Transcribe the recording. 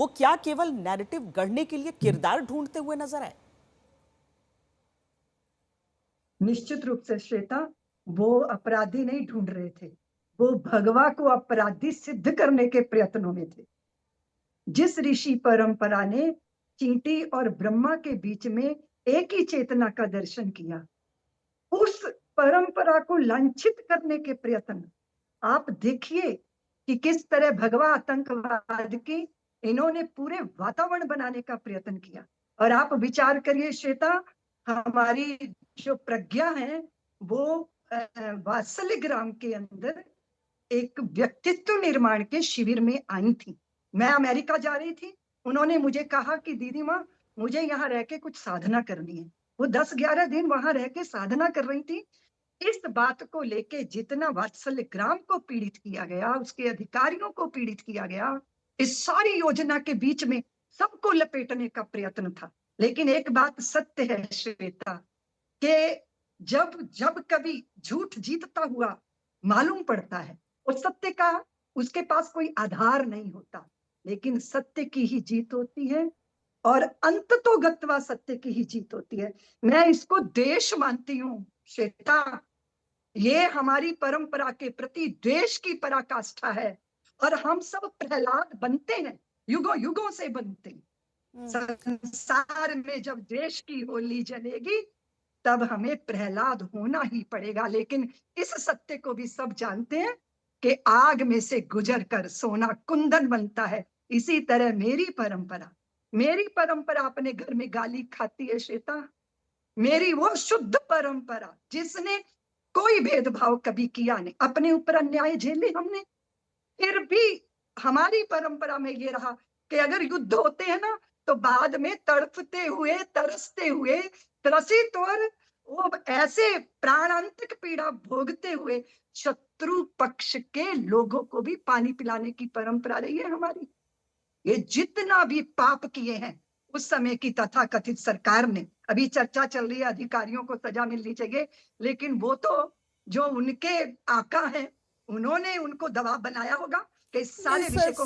वो क्या केवल नैरेटिव गढ़ने के लिए किरदार ढूंढते हुए नजर आए? निश्चित रूप से श्वेता, वो अपराधी नहीं ढूंढ रहे थे। वो भगवा को अपराधी सिद्ध करने के प्रयत्नों में थे। जिस ऋषि परंपरा ने चींटी और ब्रह्मा के बीच में एक ही चेतना का दर्शन किया, उस परंपरा को लांछित करने के प्रयत्न आप देखिए कि किस तरह भगवा आतंकवाद की इन्होंने पूरे वातावरण बनाने का प्रयत्न किया। और आप विचार करिए श्वेता, हमारी जो प्रज्ञा है वो वात्सल्य के अंदर एक व्यक्तित्व निर्माण के शिविर में आई थी। मैं अमेरिका जा रही थी, उन्होंने मुझे कहा कि दीदी माँ, मुझे यहाँ रह के कुछ साधना करनी है। वो 10-11 दिन वहां रह के साधना कर रही थी। इस बात को लेके जितना वात्सल्य ग्राम को पीड़ित किया गया, उसके अधिकारियों को पीड़ित किया गया, इस सारी योजना के बीच में सबको लपेटने का प्रयत्न था। लेकिन एक बात सत्य है श्वेता, कि जब जब कभी झूठ जीतता हुआ मालूम पड़ता है और सत्य का उसके पास कोई आधार नहीं होता, लेकिन सत्य की ही जीत होती है और अंततो गत्वा सत्य की ही जीत होती है। मैं इसको देश मानती हूँ श्वेता, ये हमारी परंपरा के प्रति देश की पराकाष्ठा है और हम सब प्रहलाद बनते हैं, युगों युगों से बनते हैं। संसार में जब देश की होली जलेगी तब हमें प्रहलाद होना ही पड़ेगा। लेकिन इस सत्य को भी सब जानते हैं कि आग में से गुजर कर सोना कुंदन बनता है। इसी तरह मेरी परंपरा अपने घर में गाली खाती है श्वेता। मेरी वो शुद्ध परंपरा जिसने कोई भेदभाव कभी किया नहीं, अपने ऊपर अन्याय झेले हमने, फिर भी हमारी परंपरा में ये रहा कि अगर युद्ध होते हैं ना तो बाद में तड़पते हुए तरसते हुए त्रसित और वो ऐसे प्राणांतिक पीड़ा भोगते हुए शत्रु पक्ष के लोगों को भी पानी पिलाने की परंपरा रही है हमारी। ये जितना भी पाप किए हैं उस समय की तथाकथित सरकार ने, अभी चर्चा चल रही है अधिकारियों को सजा मिलनी चाहिए, लेकिन वो तो जो उनके आका हैं उन्होंने उनको दबाव बनाया होगा कि इस सारे इस विषय को